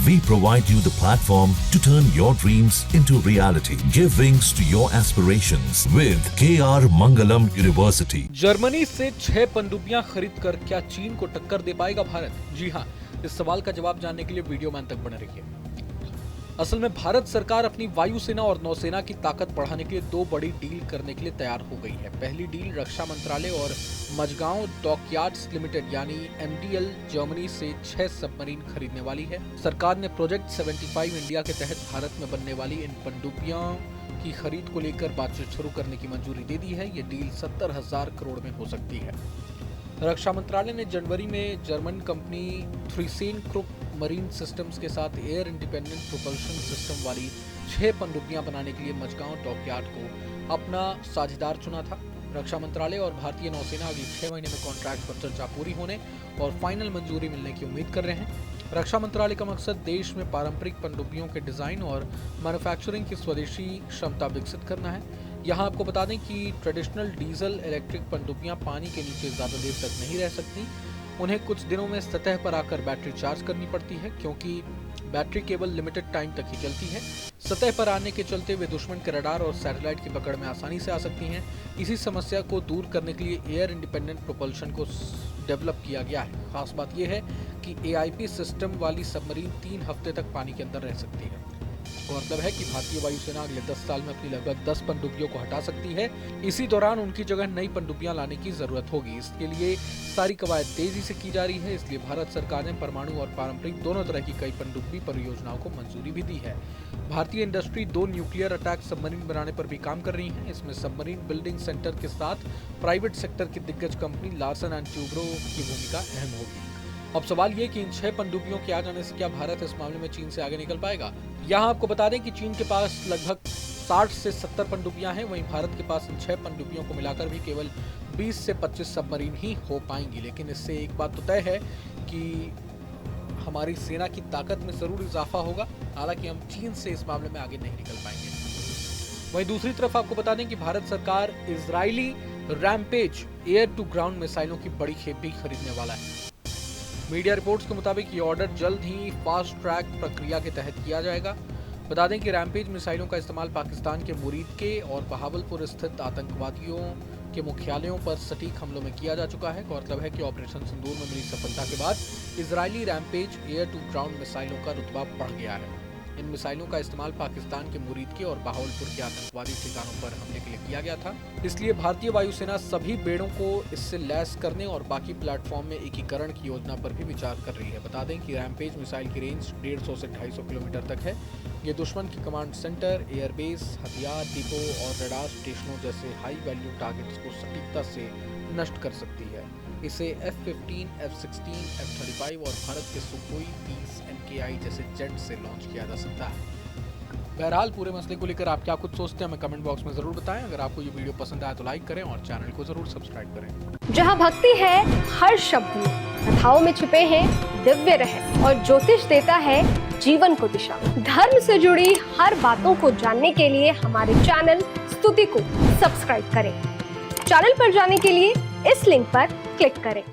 We provide you the platform to turn your dreams into reality. Give wings to your aspirations with KR Mangalam University. Germany से 6 पनडुब्बियां खरीद कर क्या चीन को टक्कर दे पाएगा भारत? जी हां, इस सवाल का जवाब जानने के लिए वीडियो में अंत तक बने रहिए। असल में भारत सरकार अपनी वायुसेना और नौसेना की ताकत बढ़ाने के लिए 2 बड़ी डील करने के लिए तैयार हो गई है। पहली डील रक्षा मंत्रालय और मजगांव डॉकयार्ड्स लिमिटेड यानी MDL जर्मनी से 6 सबमरीन खरीदने वाली है। सरकार ने प्रोजेक्ट 75 इंडिया के तहत भारत में बनने वाली इन पनडुब्बियों की खरीद को लेकर बातचीत शुरू करने की मंजूरी दे दी है। ये डील 70,000 करोड़ में हो सकती है। रक्षा मंत्रालय ने जनवरी में जर्मन कंपनी थ्रीसेनक्रुप मरीन सिस्टम्स के साथ एयर इंडिपेंडेंट प्रोपल्शन सिस्टम वाली 6 पनडुब्बियां बनाने के लिए मजगांव डॉकयार्ड को अपना साझेदार चुना था। रक्षा मंत्रालय और भारतीय नौसेना अगले 6 महीने में कॉन्ट्रैक्ट पर चर्चा पूरी होने और फाइनल मंजूरी मिलने की उम्मीद कर रहे हैं। रक्षा मंत्रालय का मकसद देश में पारंपरिक पनडुब्बियों के डिजाइन और मैन्युफैक्चरिंग की स्वदेशी क्षमता विकसित करना है। यहाँ आपको बता दें कि ट्रेडिशनल डीजल इलेक्ट्रिक पनडुब्बियां पानी के नीचे ज़्यादा देर तक नहीं रह सकती। उन्हें कुछ दिनों में सतह पर आकर बैटरी चार्ज करनी पड़ती है, क्योंकि बैटरी केवल लिमिटेड टाइम तक ही चलती है। सतह पर आने के चलते वे दुश्मन के रडार और सैटेलाइट की पकड़ में आसानी से आ सकती हैं। इसी समस्या को दूर करने के लिए एयर इंडिपेंडेंट प्रोपल्शन को डेवलप किया गया है। खास बात यह है कि AIP सिस्टम वाली सबमरीन 3 हफ्ते तक पानी के अंदर रह सकती है। गौरतलब है कि भारतीय वायुसेना अगले 10 साल में अपनी लगभग 10 पनडुब्बियों को हटा सकती है। इसी दौरान उनकी जगह नई पनडुब्बियां लाने की जरूरत होगी। इसके लिए सारी कवायद तेजी से की जा रही है। इसलिए भारत सरकार ने परमाणु और पारंपरिक दोनों तरह की कई पनडुब्बी परियोजनाओं को मंजूरी भी दी है। भारतीय इंडस्ट्री 2 न्यूक्लियर अटैक सबमरीन बनाने पर भी काम कर रही है। इसमें सबमरीन बिल्डिंग सेंटर के साथ प्राइवेट सेक्टर की दिग्गज कंपनी लार्सन एंड ट्यूब्रो की भूमिका अहम होगी। अब सवाल ये कि इन 6 पनडुब्बियों के आ जाने से क्या भारत इस मामले में चीन से आगे निकल पाएगा? यहाँ आपको बता दें कि चीन के पास लगभग 60 से 70 पनडुब्बियां हैं। वहीं भारत के पास इन 6 पनडुब्बियों को मिलाकर भी केवल 20 से 25 सबमरीन ही हो पाएंगी। लेकिन इससे एक बात तो तय है कि हमारी सेना की ताकत में जरूर इजाफा होगा। हालांकि हम चीन से इस मामले में आगे नहीं निकल पाएंगे। वहीं दूसरी तरफ आपको बता दें कि भारत सरकार Israeli rampage air to ground मिसाइलों की बड़ी खेप भी खरीदने वाला है। मीडिया रिपोर्ट्स के मुताबिक ये ऑर्डर जल्द ही फास्ट ट्रैक प्रक्रिया के तहत किया जाएगा। बता दें कि रैम्पेज मिसाइलों का इस्तेमाल पाकिस्तान के मुरीद के और बहावलपुर स्थित आतंकवादियों के मुख्यालयों पर सटीक हमलों में किया जा चुका है। गौरतलब है कि ऑपरेशन सिंदूर में मिली सफलता के बाद Israeli rampage air to ground मिसाइलों का रुतबा बढ़ गया है। इन मिसाइलों का इस्तेमाल पाकिस्तान के मुरीद के और बहावलपुर के आतंकवादी ठिकानों पर हमले के लिए किया गया था। इसलिए भारतीय वायुसेना सभी बेड़ों को इससे लैस करने और बाकी प्लेटफॉर्म में एकीकरण की योजना पर भी विचार कर रही है। बता दें कि रैम्पेज मिसाइल की रेंज 150 से 250 किलोमीटर तक है। ये दुश्मन की कमांड सेंटर, एयरबेस, हथियार डिपो और रडार स्टेशनों जैसे हाई वैल्यू टारगेट्स को सटीकता से नष्ट कर सकती है। इसे F-15, F-16, F-35 और भारत के सुखोई 30 MKI जैसे जेट से लॉन्च किया जा सकता है। बहरहाल पूरे मसले को लेकर आप क्या कुछ सोचते हैं हमें कमेंट बॉक्स में जरूर बताएं। अगर आपको ये वीडियो पसंद आया तो लाइक करें और चैनल को जरूर सब्सक्राइब करें। जहां भक्ति है हर शब्द में, कथाओं में छिपे हैं दिव्य रहस्य और ज्योतिष देता है जीवन को दिशा। धर्म से जुड़ी हर बातों को जानने के लिए हमारे चैनल स्तुति को सब्सक्राइब करें। चैनल पर जाने के लिए इस लिंक पर क्लिक करें।